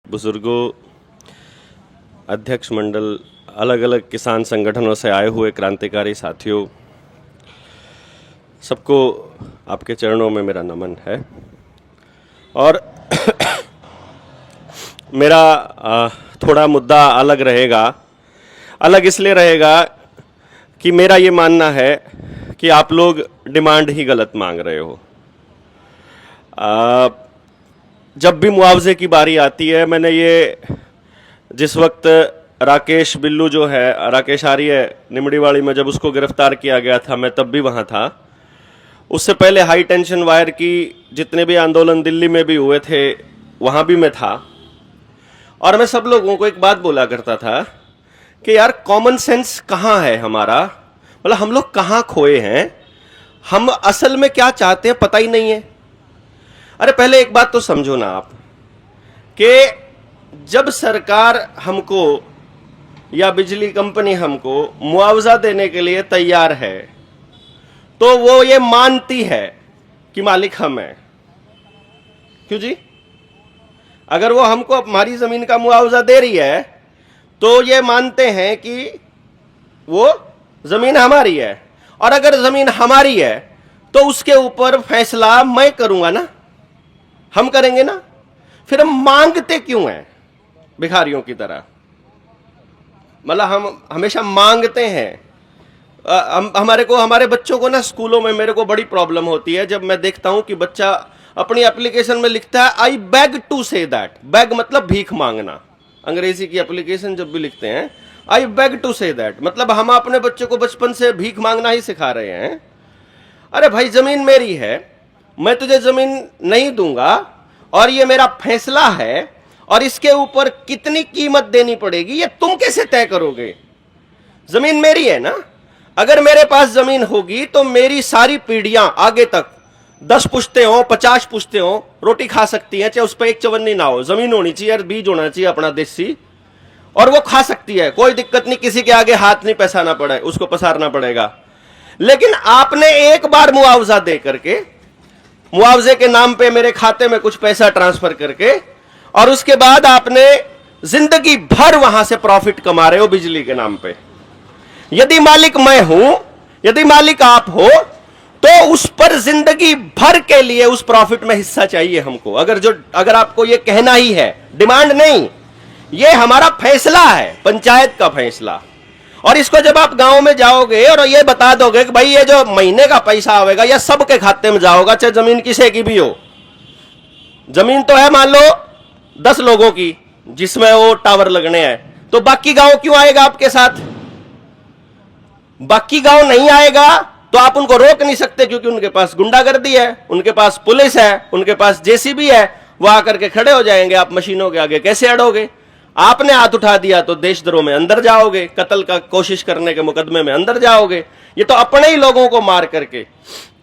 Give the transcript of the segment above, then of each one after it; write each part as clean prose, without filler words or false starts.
बुजुर्गों, अध्यक्ष मंडल, अलग अलग किसान संगठनों से आए हुए क्रांतिकारी साथियों, सबको आपके चरणों में मेरा नमन है। और मेरा थोड़ा मुद्दा अलग रहेगा। अलग इसलिए रहेगा कि मेरा ये मानना है कि आप लोग डिमांड ही गलत मांग रहे हो। जब भी मुआवजे की बारी आती है, मैंने ये जिस वक्त राकेश बिल्लू जो है, राकेश आर्य निमड़ीवाड़ी में जब उसको गिरफ्तार किया गया था, मैं तब भी वहाँ था। उससे पहले हाई टेंशन वायर की जितने भी आंदोलन दिल्ली में भी हुए थे, वहाँ भी मैं था। और मैं सब लोगों को एक बात बोला करता था कि यार कॉमन सेंस कहाँ है हमारा, मतलब हम लोग कहाँ खोए हैं, हम असल में क्या चाहते हैं पता ही नहीं है। अरे पहले एक बात तो समझो ना आप कि जब सरकार हमको या बिजली कंपनी हमको मुआवजा देने के लिए तैयार है तो वो ये मानती है कि मालिक हम हैं। क्यों जी? अगर वो हमको हमारी जमीन का मुआवजा दे रही है तो ये मानते हैं कि वो जमीन हमारी है, और अगर जमीन हमारी है तो उसके ऊपर फैसला मैं करूंगा ना, हम करेंगे ना। फिर हम मांगते क्यों हैं भिखारियों की तरह? मतलब हम हमेशा मांगते हैं। हमारे बच्चों को ना स्कूलों में मेरे को बड़ी प्रॉब्लम होती है जब मैं देखता हूं कि बच्चा अपनी एप्लीकेशन में लिखता है I beg to say that. Beg मतलब भीख मांगना। अंग्रेजी की एप्लीकेशन जब भी लिखते हैं I beg to say that, मतलब हम अपने बच्चों को बचपन से भीख मांगना ही सिखा रहे हैं। अरे भाई, जमीन मेरी है, मैं तुझे जमीन नहीं दूंगा और ये मेरा फैसला है, और इसके ऊपर कितनी कीमत देनी पड़ेगी ये तुम कैसे तय करोगे? जमीन मेरी है ना। अगर मेरे पास जमीन होगी तो मेरी सारी पीढ़ियां आगे तक 10 पुश्ते हो, 50 पुश्ते हो, रोटी खा सकती हैं, चाहे उस पर एक चवन्नी ना हो। जमीन होनी चाहिए, बीज होना चाहिए अपना देसी, और वो खा सकती है, कोई दिक्कत नहीं, किसी के आगे हाथ नहीं पैसाना पड़े, उसको पसारना पड़ेगा। लेकिन आपने एक बार मुआवजा दे करके, मुआवजे के नाम पे मेरे खाते में कुछ पैसा ट्रांसफर करके, और उसके बाद आपने जिंदगी भर वहां से प्रॉफिट कमा रहे हो बिजली के नाम पे। यदि मालिक मैं हूं, यदि मालिक आप हो, तो उस पर जिंदगी भर के लिए उस प्रॉफिट में हिस्सा चाहिए हमको। अगर आपको यह कहना ही है, डिमांड नहीं, यह हमारा फैसला है, पंचायत का फैसला। और इसको जब आप गांव में जाओगे और ये बता दोगे कि भाई ये जो महीने का पैसा आवेगा यह सबके खाते में जाओगा, चाहे जमीन किसी की भी हो। जमीन तो है मान लो 10 लोगों की जिसमें वो टावर लगने हैं, तो बाकी गांव क्यों आएगा आपके साथ? बाकी गांव नहीं आएगा तो आप उनको रोक नहीं सकते, क्योंकि उनके पास गुंडागर्दी है, उनके पास पुलिस है, उनके पास जेसीबी है, वो आकर के खड़े हो जाएंगे। आप मशीनों के आगे कैसे अड़ोगे? आपने हाथ उठा दिया तो देशद्रोह में अंदर जाओगे, कत्ल का कोशिश करने के मुकदमे में अंदर जाओगे। ये तो अपने ही लोगों को मार करके।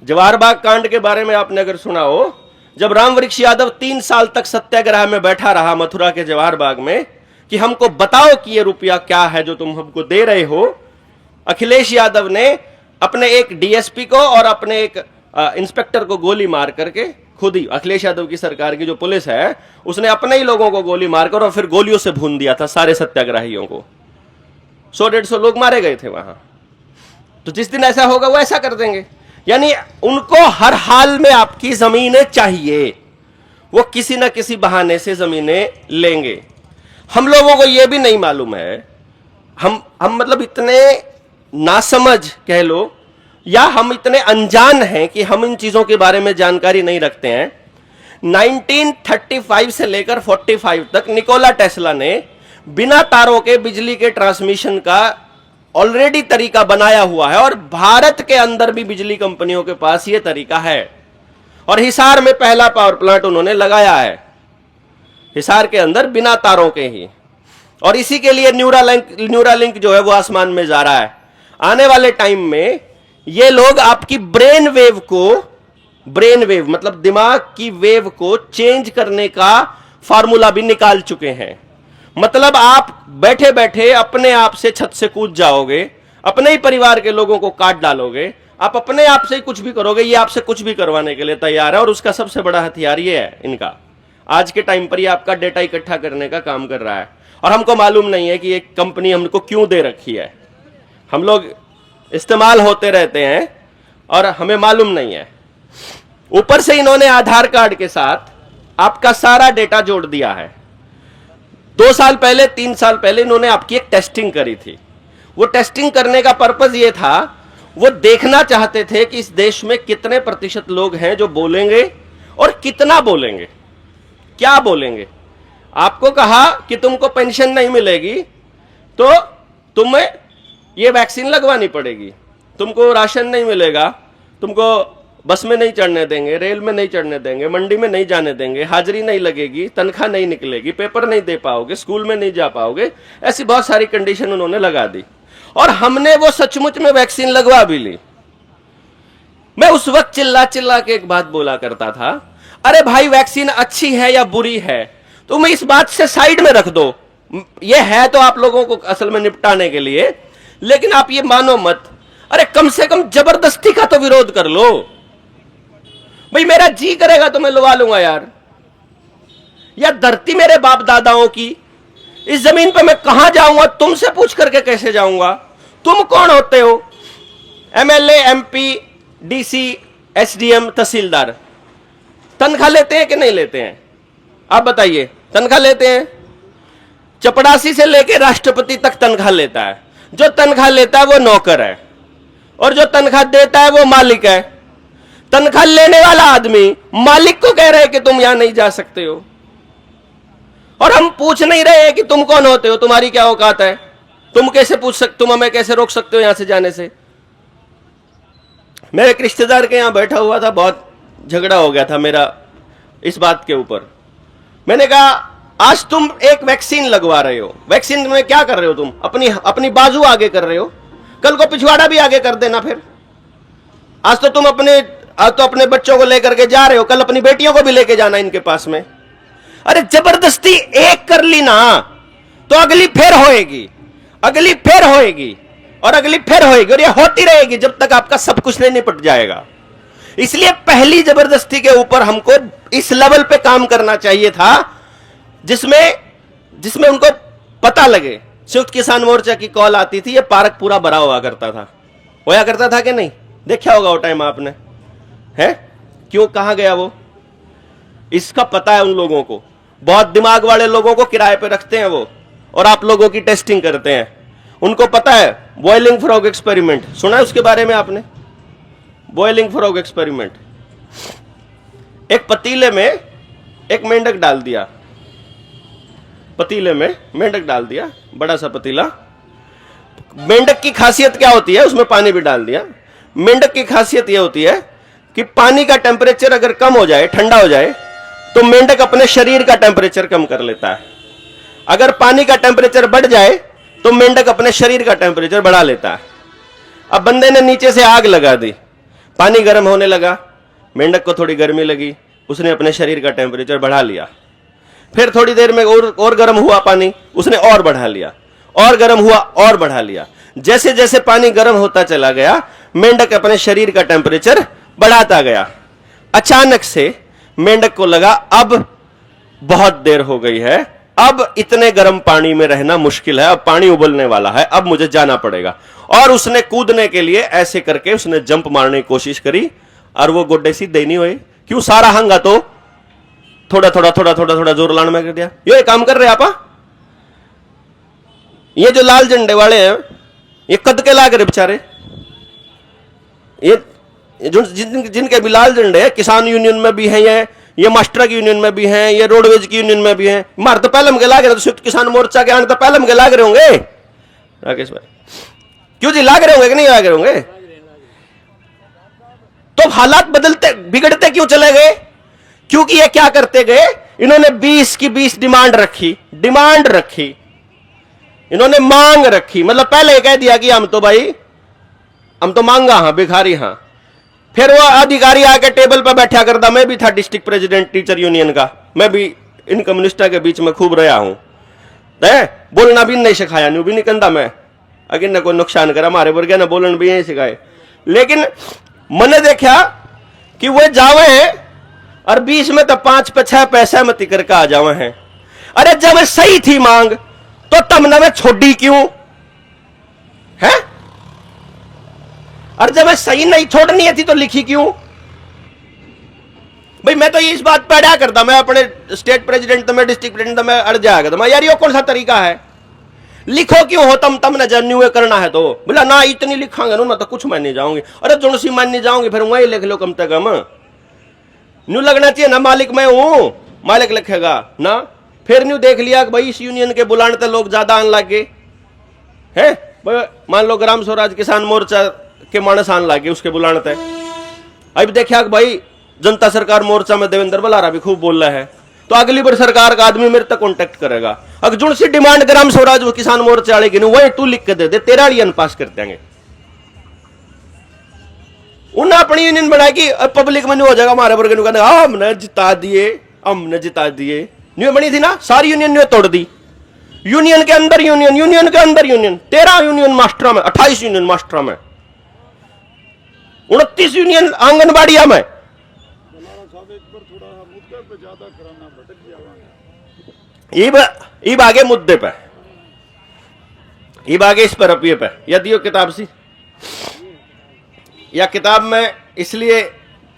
जवाहर बाग कांड के बारे में आपने अगर सुना हो, जब रामवृक्ष यादव 3 साल तक सत्याग्रह में बैठा रहा मथुरा के जवाहर बाग में कि हमको बताओ कि ये रुपया क्या है जो तुम हमको दे रहे हो, अखिलेश यादव ने अपने एक डीएसपी को और अपने एक इंस्पेक्टर को गोली मार करके, खुद ही अखिलेश यादव की सरकार की जो पुलिस है उसने अपने ही लोगों को गोली मारकर और फिर गोलियों से भून दिया था सारे सत्याग्रहियों को। 100-150 लोग मारे गए थे वहां। तो जिस दिन ऐसा होगा वो ऐसा कर देंगे। यानी उनको हर हाल में आपकी जमीनें चाहिए, वो किसी ना किसी बहाने से जमीनें लेंगे। हम लोगों को यह भी नहीं मालूम है, हम मतलब इतने नासमझ कह लो, या हम इतने अनजान हैं कि हम इन चीजों के बारे में जानकारी नहीं रखते हैं। 1935 से लेकर 45 तक निकोला टेस्ला ने बिना तारों के बिजली के ट्रांसमिशन का ऑलरेडी तरीका बनाया हुआ है, और भारत के अंदर भी बिजली कंपनियों के पास यह तरीका है। और हिसार में पहला पावर प्लांट उन्होंने लगाया है, हिसार के अंदर बिना तारों के ही। और इसी के लिए न्यूरालिंक जो है वो आसमान में जा रहा है। आने वाले टाइम में ये लोग आपकी ब्रेन वेव मतलब दिमाग की वेव को चेंज करने का फार्मूला भी निकाल चुके हैं। मतलब आप बैठे बैठे अपने आप से छत से कूद जाओगे, अपने ही परिवार के लोगों को काट डालोगे, आप अपने आप से ही कुछ भी करोगे। ये आपसे कुछ भी करवाने के लिए तैयार है, और उसका सबसे बड़ा हथियार ये है इनका, आज के टाइम पर ये आपका डेटा इकट्ठा करने का काम कर रहा है, और हमको मालूम नहीं है कि ये कंपनी हमको क्यों दे रखी है। हम लोग इस्तेमाल होते रहते हैं और हमें मालूम नहीं है। ऊपर से इन्होंने आधार कार्ड के साथ आपका सारा डेटा जोड़ दिया है। 2 साल पहले 3 साल पहले इन्होंने आपकी एक टेस्टिंग करी थी। वो टेस्टिंग करने का पर्पस ये था, वो देखना चाहते थे कि इस देश में कितने प्रतिशत लोग हैं जो बोलेंगे और कितना बोलेंगे, क्या बोलेंगे। आपको कहा कि तुमको पेंशन नहीं मिलेगी तो तुम्हें ये वैक्सीन लगवानी पड़ेगी, तुमको राशन नहीं मिलेगा, तुमको बस में नहीं चढ़ने देंगे, रेल में नहीं चढ़ने देंगे, मंडी में नहीं जाने देंगे, हाजिरी नहीं लगेगी, तनख्वाह नहीं निकलेगी, पेपर नहीं दे पाओगे, स्कूल में नहीं जा पाओगे, ऐसी बहुत सारी कंडीशन उन्होंने लगा दी। और हमने वो सचमुच में वैक्सीन लगवा भी ली। मैं उस वक्त चिल्ला चिल्ला के एक बात बोला करता था, अरे भाई वैक्सीन अच्छी है या बुरी है तुम इस बात से साइड में रख दो, ये है तो आप लोगों को असल में निपटाने के लिए, लेकिन आप ये मानो मत। अरे कम से कम जबरदस्ती का तो विरोध कर लो भाई, मेरा जी करेगा तो मैं लगा लूंगा यार। या धरती मेरे बाप दादाओं की, इस जमीन पे मैं कहां जाऊंगा, तुमसे पूछ करके कैसे जाऊंगा? तुम कौन होते हो? एमएलए, एमपी, डीसी, एसडीएम, तहसीलदार तनख्वाह लेते हैं कि नहीं लेते हैं? आप बताइए, तनख्वाह लेते हैं? चपड़ासी से लेकर राष्ट्रपति तक तनख्वाह लेता है। जो तनख्वाह लेता है वो नौकर है, और जो तनख्वाह देता है वो मालिक है। तनख्वाह लेने वाला आदमी मालिक को कह रहे हैं कि तुम यहां नहीं जा सकते हो, और हम पूछ नहीं रहे हैं कि तुम कौन होते हो, तुम्हारी क्या औकात है, तुम कैसे पूछ सकते, तुम हमें कैसे रोक सकते हो यहां से जाने से। मेरे एक रिश्तेदार के यहां बैठा हुआ था, बहुत झगड़ा हो गया था मेरा इस बात के ऊपर। मैंने कहा आज तुम एक वैक्सीन लगवा रहे हो, वैक्सीन में क्या कर रहे हो तुम? अपनी बाजू आगे कर रहे हो, कल को पिछवाड़ा भी आगे कर देना। फिर आज तो तुम अपने बच्चों को लेकर के जा रहे हो, कल अपनी बेटियों को भी लेके जाना इनके पास में। अरे जबरदस्ती एक कर ली ना तो अगली फिर होएगी, अगली फिर होएगी, और अगली फिर होएगी, और ये होती रहेगी जब तक आपका सब कुछ नहीं निपट जाएगा। इसलिए पहली जबरदस्ती के ऊपर हमको इस लेवल पे काम करना चाहिए था जिसमें उनको पता लगे। संयुक्त किसान मोर्चा की कॉल आती थी, ये पार्क पूरा भरा हुआ करता था, होया करता था कि नहीं? देखा होगा वो टाइम आपने, है? क्यों, कहां गया वो? इसका पता है उन लोगों को, बहुत दिमाग वाले लोगों को किराए पे रखते हैं वो, और आप लोगों की टेस्टिंग करते हैं। उनको पता है बॉइलिंग फ्रॉग एक्सपेरिमेंट, सुना है उसके बारे में आपने? बॉइलिंग फ्रॉग एक्सपेरिमेंट, एक पतीले में एक मेंढक डाल दिया, पतीले में मेंढक डाल दिया, बड़ा सा पतीला। मेंढक की खासियत क्या होती है? उसमें पानी भी डाल दिया। मेंढक की खासियत यह होती है कि पानी का टेम्परेचर अगर कम हो जाए, ठंडा हो जाए, तो मेंढक अपने शरीर का टेम्परेचर कम कर लेता है। अगर पानी का टेम्परेचर बढ़ जाए तो मेंढक अपने शरीर का टेम्परेचर बढ़ा लेता है। अब बंदे ने नीचे से आग लगा दी, पानी गर्म होने लगा, मेंढक को थोड़ी गर्मी लगी, उसने अपने शरीर का टेम्परेचर बढ़ा लिया। फिर थोड़ी देर में और गर्म हुआ पानी, उसने और बढ़ा लिया, और गर्म हुआ और बढ़ा लिया। जैसे जैसे पानी गर्म होता चला गया, मेंढक अपने शरीर का टेम्परेचर बढ़ाता गया। अचानक से मेंढक को लगा अब बहुत देर हो गई है, अब इतने गर्म पानी में रहना मुश्किल है, अब पानी उबलने वाला है, अब मुझे जाना पड़ेगा। और उसने कूदने के लिए ऐसे करके उसने जंप मारने की कोशिश करी, और वो गोड्डे सीधे नहीं हुए। क्यों? सारा हंगा तो थोड़ा थोड़ा थोड़ा थोड़ा थोड़ा जोर लाने में कर दिया। ये काम कर रहे आपा, ये जो लाल झंडे वाले हैं ये कद के लाग रहे बेचारे, ये जिनके भी लाल झंडे हैं, किसान यूनियन में भी हैं, ये मास्टर की यूनियन में भी हैं, ये रोडवेज की यूनियन में भी हैं। मार तो पहले के लाग रहे, तो संयुक्त किसान मोर्चा के आने तो पहले के लाग रहे होंगे राकेश भाई। क्यों जी, लाग रहे होंगे कि नहीं लाग रहे होंगे? तो हालात बदलते बिगड़ते क्यों चले गए? क्योंकि ये क्या करते गए, इन्होंने 20 की 20 डिमांड रखी, इन्होंने मांग रखी। मतलब पहले कह दिया कि हम तो मांगा हां, भिखारी हां। फिर वो अधिकारी आके टेबल पर बैठा करता, मैं भी था डिस्ट्रिक्ट प्रेसिडेंट टीचर यूनियन का, मैं भी इन कम्युनिस्टा के बीच में खूब रहा हूं, बोलना भी नहीं सिखाया, न्यू भी नहीं कंधा मैं, अगर न कोई नुकसान करा हमारे वर्ग ने बोलन भी नहीं सिखाए। लेकिन मैंने देखा कि वो जावे और 20 में तो 5 पे 6 पैसा मत करके आ जावे हैं। अरे जब सही थी मांग तो तुमने में छोड़ी क्यों है? और जब सही नहीं छोड़नी थी तो लिखी क्यों? भाई मैं तो इस बात पे अड़ा करता, मैं अपने स्टेट प्रेसिडेंट तो मैं डिस्ट्रिक्ट प्रेसिडेंट तो मैं अड़ जाया करता, यार ये कौन सा तरीका है? लिखो क्यों हो तुम ने जन्यू करना है तो बोला ना इतनी लिखांगे ना तो कुछ मैं नहीं जाऊंगी। अरे जो सी मान नहीं जाऊंगी फिर वही लिख लो कम से कम। न्यू लगना चाहिए ना मालिक मैं हूं, मालिक लिखेगा ना। फिर न्यू देख लिया कि भाई इस यूनियन के बुलाने तो लोग ज्यादा आने लगे हैं। मान लो ग्राम स्वराज किसान मोर्चा के मानस आने लगे उसके बुलाने थे। अब देखा कि भाई जनता सरकार मोर्चा में देवेंद्र बलारा भी खूब बोल रहा है, तो अगली बार सरकार का आदमी मेरे तक कांटेक्ट करेगा। अगर जुड़ सी डिमांड ग्राम स्वराज किसान मोर्चा वाले की नहीं वही तू लिख के दे तेरा लियन पास कर देंगे। उन्हें अपनी यूनियन बनाएगी पब्लिक में नहीं हो जाएगा हमारे वर्ग ने हमने जिता दिए, हमने जिता दिए। न्यू बनी थी ना सारी यूनियन ने तोड़ दी। यूनियन के अंदर यूनियन, यूनियन के अंदर यूनियन, 13 यूनियन मास्टरा में, 28 यूनियन मास्टरा में, 29 यूनियन आंगनबाड़िया में। इब आगे मुद्दे पे, इब आगे इस पर रपिए पे यदि किताब सी या किताब में इसलिए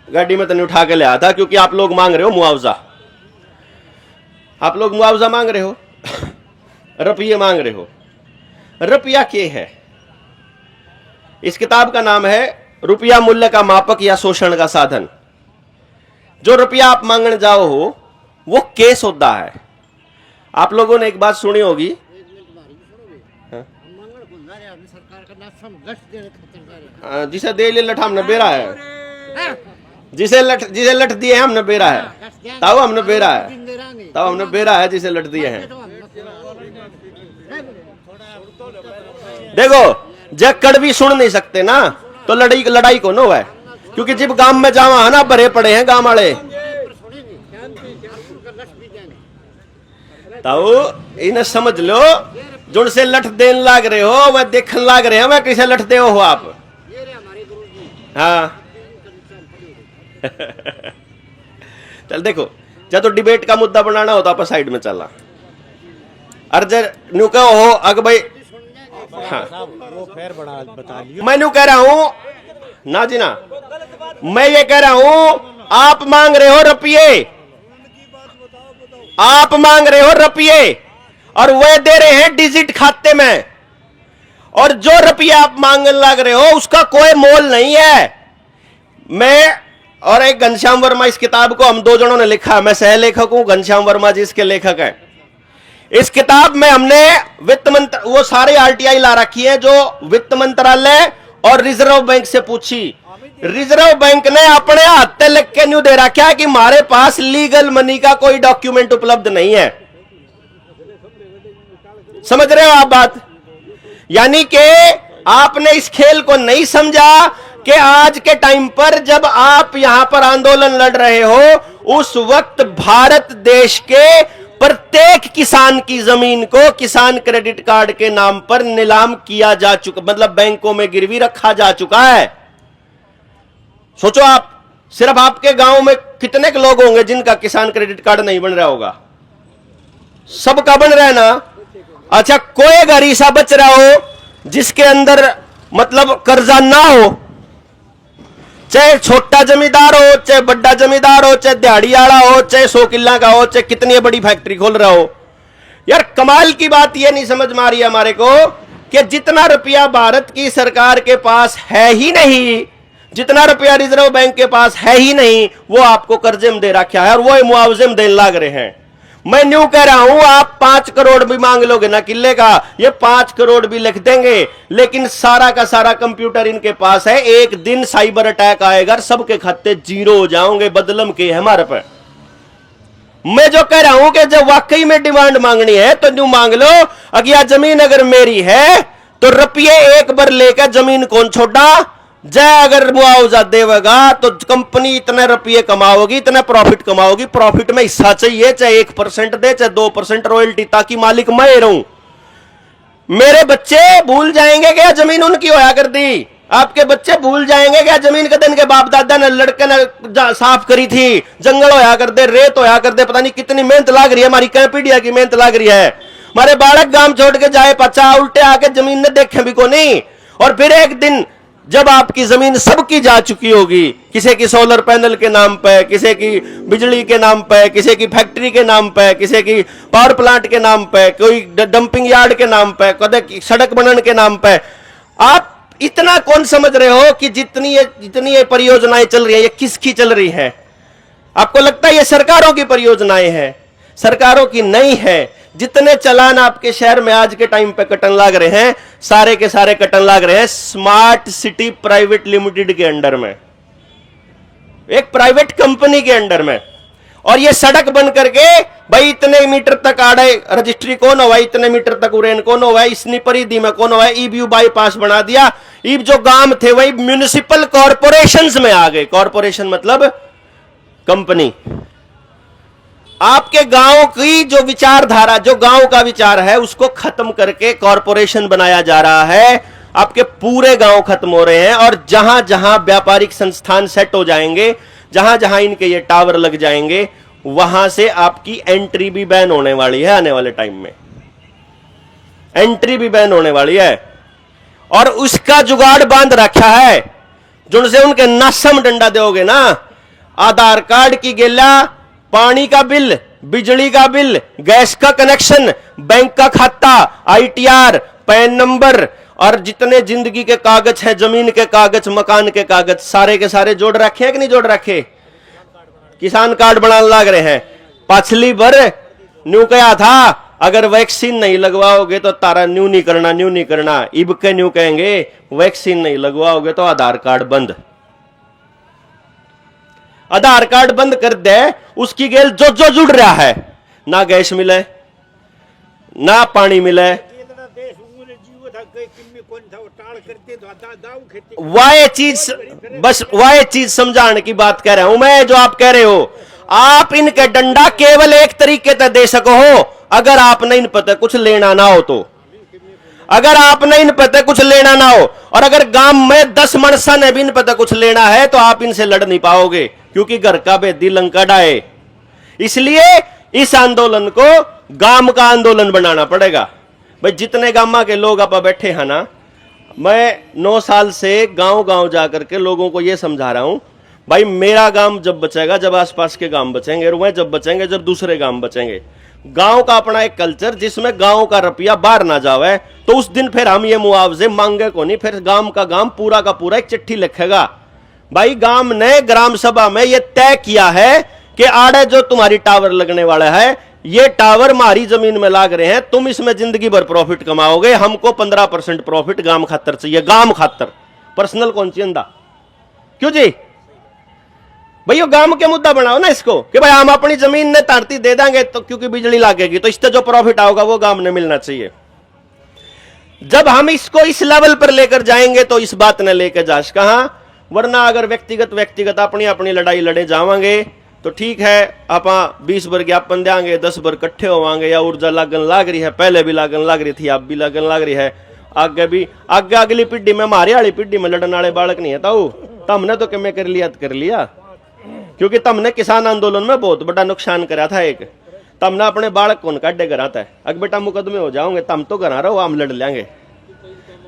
गाड़ी में तो नहीं उठा के ले आया था क्योंकि आप लोग मांग रहे हो मुआवजा, आप लोग मुआवजा मांग रहे हो, रुपये मांग रहे हो। रुपया क्या है? इस किताब का नाम है रुपया मूल्य का मापक या शोषण का साधन। जो रुपया आप मांगने जाओ हो वो केस होता है। आप लोगों ने एक बात सुनी होगी, जिसे दे ले लठ हमने बेरा है, जिसे लठ दिए हैं हमने बेरा है, तब हमने बेरा है, तब हमने बेरा है जिसे लठ दिए हैं। देखो जब कड़वी सुन नहीं सकते ना तो लड़ाई को नो है, क्योंकि जब गांव में जावा है ना भरे पड़े हैं गांव वाले, तो इन्हें समझ लो जो से लठ देने लाग रहे हो वह देखने लाग रहे हैं वह किसे लठ दे हो आप। हाँ चल देखो जब तो डिबेट का मुद्दा बनाना हो तो आप साइड में चला अर्जर न्यू कहो हो अग भाई। हाँ मैं न्यू कह रहा हूं ना जी ना, मैं ये कह रहा हूं आप मांग रहे हो रुपये, आप मांग रहे हो रुपये और वे दे रहे हैं डिजिट खाते में, और जो रुपया आप मांगने लग रहे हो उसका कोई मोल नहीं है। मैं और एक घनश्याम वर्मा, इस किताब को हम दो जनों ने लिखा, मैं सह लेखक हूं, घनश्याम वर्मा जी इसके लेखक हैं। इस किताब में हमने वित्त मंत्र वो सारे आरटीआई ला रखी है जो वित्त मंत्रालय और रिजर्व बैंक से पूछी। रिजर्व बैंक ने अपने हाथ से लिख के न्यू दे रखा है कि हमारे पास लीगल मनी का कोई डॉक्यूमेंट उपलब्ध नहीं है। समझ रहे हो आप बात? यानी कि आपने इस खेल को नहीं समझा कि आज के टाइम पर जब आप यहां पर आंदोलन लड़ रहे हो उस वक्त भारत देश के प्रत्येक किसान की जमीन को किसान क्रेडिट कार्ड के नाम पर नीलाम किया जा चुका, मतलब बैंकों में गिरवी रखा जा चुका है। सोचो आप, सिर्फ आपके गांव में कितने लोग होंगे जिनका किसान क्रेडिट कार्ड नहीं बन रहा होगा? सबका बन रहा है ना। अच्छा कोई घर ऐसा बच रहा हो जिसके अंदर मतलब कर्जा ना हो, चाहे छोटा जमींदार हो, चाहे बड़ा जमींदार हो, चाहे दिहाड़ी वाला हो, चाहे 100 किला का हो, चाहे कितनी बड़ी फैक्ट्री खोल रहा हो। यार कमाल की बात यह नहीं समझ में आ रही है हमारे को कि जितना रुपया भारत की सरकार के पास है ही नहीं, जितना रुपया रिजर्व बैंक के पास है ही नहीं, वो आपको कर्जे में दे रखा है और वो मुआवजे में देने लग रहे हैं। मैं न्यू कह रहा हूं आप 5 करोड़ भी मांग लोगे ना किले का, ये 5 करोड़ भी लिख देंगे, लेकिन सारा का सारा कंप्यूटर इनके पास है। एक दिन साइबर अटैक आएगा, सबके खाते जीरो हो जाओगे, बदलम के हमारे पर। मैं जो कह रहा हूं कि जब वाकई में डिमांड मांगनी है तो न्यू मांग लो। अगर जमीन अगर मेरी है तो रुपये एक बार लेकर जमीन कौन छोड़ा, जय अगर मुआवजा देगा तो कंपनी इतने रुपये कमाओगी, इतना प्रॉफिट कमाओगी, प्रॉफिट में हिस्सा चाहिए, चाहे 1% दे चाहे 2% रॉयल्टी, ताकि मालिक मैं रहूं। मेरे बच्चे भूल जाएंगे कि जमीन उनकी होया कर दी, आपके बच्चे भूल जाएंगे क्या जमीन के दिन के बाप दादा ने लड़के ने साफ करी थी, जंगल होया कर दे, रेत होया कर दे, पता नहीं कितनी मेहनत लाग रही है, हमारी कई पीढ़िया की मेहनत लाग रही है। हमारे बालक गांव छोड़ के जाए पचा उल्टे आके जमीन ने देखे भी को नहीं। और फिर एक दिन जब आपकी जमीन सबकी जा चुकी होगी, किसी की सोलर पैनल के नाम पे, किसी की बिजली के नाम पे, किसी की फैक्ट्री के नाम पे, किसी की पावर प्लांट के नाम पे, कोई डंपिंग यार्ड के नाम पे, कदे सड़क बनने के नाम पे, आप इतना कौन समझ रहे हो कि जितनी ये परियोजनाएं चल रही है ये किसकी चल रही है? आपको लगता है ये सरकारों की परियोजनाएं हैं? सरकारों की नहीं है। जितने चलान आपके शहर में आज के टाइम पे कटन लाग रहे हैं, सारे के सारे कटन लाग रहे हैं स्मार्ट सिटी प्राइवेट लिमिटेड के अंडर में, एक प्राइवेट कंपनी के अंडर में। और ये सड़क बन करके भाई इतने मीटर तक आड़े रजिस्ट्री कौन हुआ, इतने मीटर तक उरेन कौन हुआ, इसनी परिधि में कौन हुआ, ईबीयू बाईपास बना दिया। ईब जो गांव थे वही म्यूनिसिपल कॉरपोरेशंस में आ गए। कॉरपोरेशन मतलब कंपनी। आपके गांव की जो विचारधारा, जो गांव का विचार है उसको खत्म करके कॉरपोरेशन बनाया जा रहा है। आपके पूरे गांव खत्म हो रहे हैं। और जहां जहां व्यापारिक संस्थान सेट हो जाएंगे, जहां जहां इनके ये टावर लग जाएंगे, वहां से आपकी एंट्री भी बैन होने वाली है। आने वाले टाइम में एंट्री भी बैन होने वाली है। और उसका जुगाड़ बांध रखा है, जिनसे उनके नासम डंडा दोगे ना, आधार कार्ड की गेला, पानी का बिल, बिजली का बिल, गैस का कनेक्शन, बैंक का खाता, आईटीआर, पैन नंबर और जितने जिंदगी के कागज हैं, जमीन के कागज, मकान के कागज, सारे के सारे जोड़ रखे हैं कि नहीं जोड़ रखे? किसान कार्ड बनाने लग रहे हैं। पिछली बार न्यू कहा था अगर वैक्सीन नहीं लगवाओगे तो तारा न्यू नहीं करना, न्यू नहीं करना। इब के न्यू कहेंगे वैक्सीन नहीं लगवाओगे तो आधार कार्ड बंद। आधार कार्ड बंद कर दे, उसकी गेल जो जो जुड़ रहा है, ना गैस मिले, ना पानी मिले। वह चीज, बस वह चीज समझाने की बात कह रहा हूं मैं। जो आप कह रहे हो, आप इनके डंडा केवल एक तरीके से दे सको हो अगर आपने इन पता कुछ लेना ना हो तो। अगर आपने इन पता कुछ लेना ना हो, और अगर गांव में 10 मनसा ने भी इन पता कुछ लेना है तो आप इनसे लड़ नहीं पाओगे, क्योंकि घर का बेदी लंका डाए। इसलिए इस आंदोलन को गांव का आंदोलन बनाना पड़ेगा। भाई जितने गांव के लोग आप बैठे हैं ना, मैं 9 साल से गांव गांव जाकर के लोगों को यह समझा रहा हूं, भाई मेरा गांव जब बचेगा जब आसपास के गांव बचेंगे, और वह जब बचेंगे जब दूसरे गांव बचेंगे। गांव का अपना एक कल्चर जिसमें गांव का रुपया बाहर ना जावे, तो उस दिन फिर हम ये मुआवजे मांगे को नहीं, फिर गांव का गांव पूरा का पूरा एक चिट्ठी लिखेगा। भाई गांव ने ग्राम सभा में यह तय किया है कि आड़े जो तुम्हारी टावर लगने वाला है, ये टावर हमारी जमीन में लाग रहे हैं, तुम इसमें जिंदगी भर प्रॉफिट कमाओगे, हमको 15% प्रॉफिट गांव खातर चाहिए। गांव खातर, पर्सनल कौन चिंदा क्यों जी? भाई वो गांव के मुद्दा बनाओ ना इसको, कि भाई हम अपनी जमीन ने तारती दे देंगे तो क्योंकि बिजली लागेगी, तो इससे जो प्रॉफिट आओगा वो गांव ने मिलना चाहिए। जब हम इसको इस लेवल पर लेकर जाएंगे तो इस बात ने लेकर जाश कहां। वरना अगर व्यक्तिगत अपनी अपनी लड़ाई लड़े जावांगे तो ठीक है, आप 20 बार ज्ञापन देंगे, 10 बार इकट्ठे होवांगे, या ऊर्जा लागन लाग रही है, पहले भी लागन लाग रही थी, अब भी लागन लाग रही है, आगे भी, आगे अगली पीढ़ी में, हमारी वाली पीढ़ी में लड़ने वाले बालक नहीं है। ताऊ तमने तो कमे कर लिया तो कर लिया, क्योंकि तमने किसान आंदोलन में बहुत बड़ा नुकसान करा था। एक तमने अपने बालक कौन काटे कराता है, अग बेटा मुकदमे हो जाओगे, तम तो करा रहो, हम लड़ लेंगे।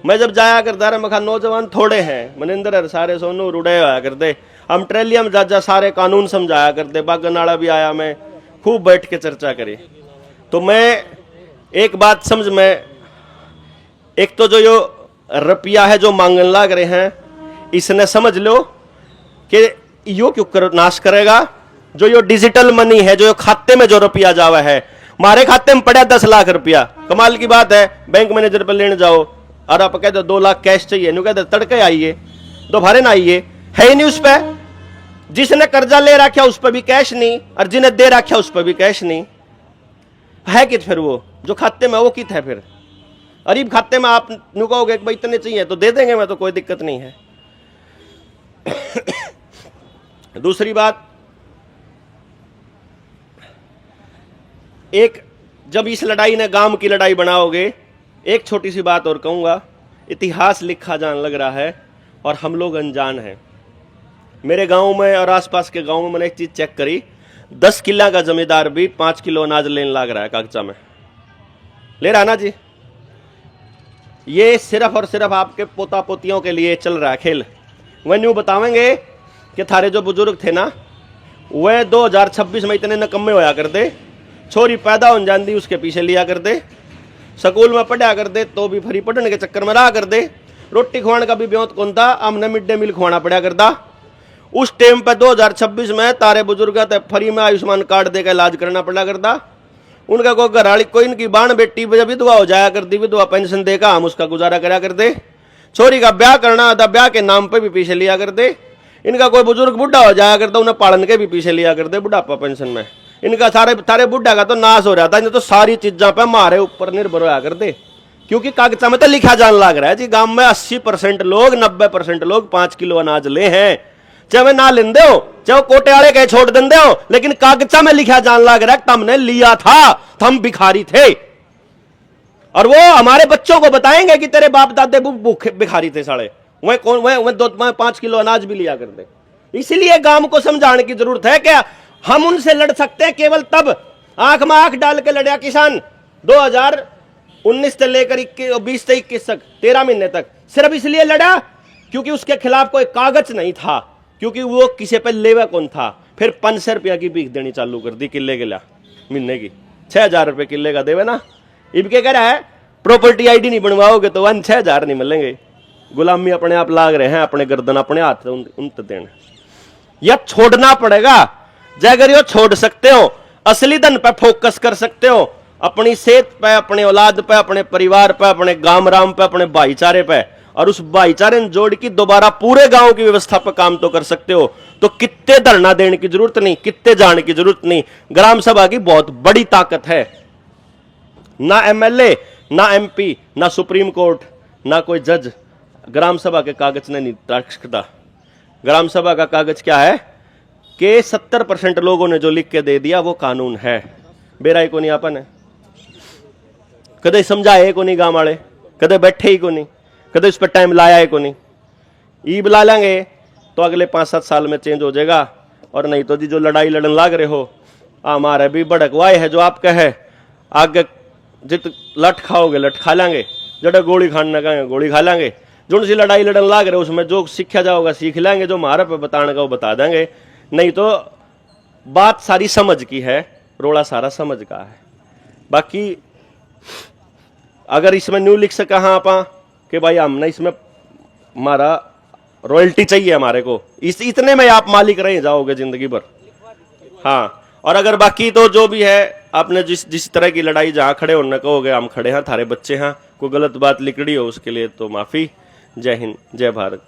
मैं जब जाया करता रहा, मैं नौजवान थोड़े हैं, मनिंदर सारे सोनू रुड़े होया करते, हम ट्रेलियम जाजा सारे कानून समझाया करते, बागनाड़ा भी आया, मैं खूब बैठ के चर्चा करी। तो मैं एक बात समझ में, एक तो जो यो रुपया है जो मांगन लाग रहे हैं, इसने समझ लो कि यो क्यों नाश करेगा। जो यो डिजिटल मनी है, जो यो खाते में जो रुपया जावा है, हमारे खाते में पड़ा 10 लाख रुपया, कमाल की बात है। बैंक मैनेजर पर लेने जाओ और आप कहते 2 लाख कैश चाहिए, न्यू कहते तड़के आइए, दोबारे ना आइए, है ही नहीं उस पर। जिसने कर्जा ले रखा उस पर भी कैश नहीं, और जिन्हें दे रखा उस पर भी कैश नहीं है। कि फिर वो जो खाते में वो कित है? फिर गरीब खाते में आप न्यू कहोगे भाई इतने चाहिए तो दे देंगे, मैं तो कोई दिक्कत नहीं है। दूसरी बात, एक जब इस लड़ाई ने गांव की लड़ाई बनाओगे, एक छोटी सी बात और कहूंगा, इतिहास लिखा जाने लग रहा है, और हम लोग अनजान हैं। मेरे गांव में और आसपास के गांव में मैंने एक चीज चेक करी, 10 किला का जमींदार भी 5 किलो अनाज लेने लग रहा है कागजा में, ले रहा ना जी। ये सिर्फ और सिर्फ आपके पोता पोतियों के लिए चल रहा है खेल। वह न्यू बतावेंगे कि थारे जो बुजुर्ग थे ना, वह 2026 में इतने नकम्मे होया कर दे, छोरी पैदा हो जाती उसके पीछे लिया कर दे, स्कूल में पढ़ा कर दे तो भी फ्री पढ़ने के चक्कर में रहा कर दे, रोटी खुआने का भी ब्योत कौन था, हमने मिड डे मील खुआना पड़ा करता। उस टाइम पे 2026 में तारे बुजुर्ग फ्री में आयुष्मान कार्ड देकर इलाज करना पड़ा करता। उनका कोई घरवाली कोई इनकी बाण बेटी जब विधवा हो जाया करती, विधवा पेंशन देकर हम उसका गुजारा करा करते। छोरी का ब्याह करना था, ब्याह के नाम पे भी पीछे लिया करते। इनका कोई बुजुर्ग बुढ़ा हो जाया करता, उन्हें पालन के भी पीछे लिया करते बुढ़ापा पेंशन में। इनका सारे बुढ़ा का तो नाश हो रहा था, इन्हें तो सारी चीजों पे हमारे ऊपर निर्भर होया करते, क्योंकि कागजा में तो लिखा जान लग रहा है जी, गांव में 80% लोग 90% लोग 5 किलो अनाज ले हैं, चाहे वे ना लेंदे हो, चाहे कोटे वाले कहे छोड़ देंदे हो, लेकिन कागजा में लिखा जान लग रहा है तुमने लिया था, हम भिखारी थे। और वो हमारे बच्चों को बताएंगे कि तेरे बाप दादे भूखे भिखारी थे साले, वह कौन वह 5 किलो अनाज भी लिया करते। इसलिए गांव को समझाने की जरूरत है कि हम उनसे लड़ सकते हैं केवल तब, आंख में आंख डाल के लड़ा किसान 2019 से लेकर 20 से 21 तक 13 महीने तक सिर्फ इसलिए लड़ा क्योंकि उसके खिलाफ कोई कागज नहीं था, क्योंकि वो किसी पे लेवा कौन था। फिर 500 रुपया की भीख देनी चालू कर दी किले के ला महीने की, 6000 रुपये किले का देवे ना। इब क्या कह रहा है, प्रॉपर्टी आईडी नहीं बनवाओगे तो 6,000 नहीं मिलेंगे। गुलामी अपने आप लाग रहे हैं, अपने गर्दन अपने हाथ उन देने, यह छोड़ना पड़ेगा। अगर यो छोड़ सकते हो, असली धन पे फोकस कर सकते हो, अपनी सेहत पे, अपने औलाद पे, अपने परिवार पे, अपने गांव राम पे, अपने भाईचारे पे, और उस भाईचारे ने जोड़ की दोबारा पूरे गांव की व्यवस्था पर काम तो कर सकते हो, तो कितने धरना देने की जरूरत नहीं, कितने जाने की जरूरत नहीं। ग्राम सभा की बहुत बड़ी ताकत है, ना एमएलए, ना एमपी, ना सुप्रीम कोर्ट, ना कोई जज ग्राम सभा के कागज ने नहीं रख सकता। ग्राम सभा का कागज क्या है कि 70% लोगों ने जो लिख के दे दिया वो कानून है। बेराई को नहीं आपन है, कदे समझाए को नहीं गांव वाले, कदे बैठे ही को नहीं, कदे उस पर टाइम लाया है को नहीं। ई बुला लेंगे तो अगले 5-7 साल में चेंज हो जाएगा, और नहीं तो जी जो लड़ाई लड़न लाग रहे हो, हमारे भी भड़कवाए है जो आपका है, आगे जित लठ खाओगे लठ खा लेंगे, जड़े गोली खाने का गोली खा लेंगे, जो सी लड़ाई लड़न लाग रहे उसमें जो सीखा जाओगा सीख लेंगे, जो हमारे पे बताने का वो बता देंगे। नहीं तो बात सारी समझ की है, रोड़ा सारा समझ का है। बाकी अगर इसमें न्यू लिख सका हाँ आपा कि भाई हमने इसमें हमारा रॉयल्टी चाहिए हमारे को, इतने में आप मालिक रह जाओगे जिंदगी भर। हाँ, और अगर बाकी तो जो भी है आपने जिस तरह की लड़ाई जहां खड़े होने कहोगे हम खड़े हैं, थारे बच्चे हैं, कोई गलत बात लिखड़ी हो उसके लिए तो माफी। जय हिंद, जय भारत।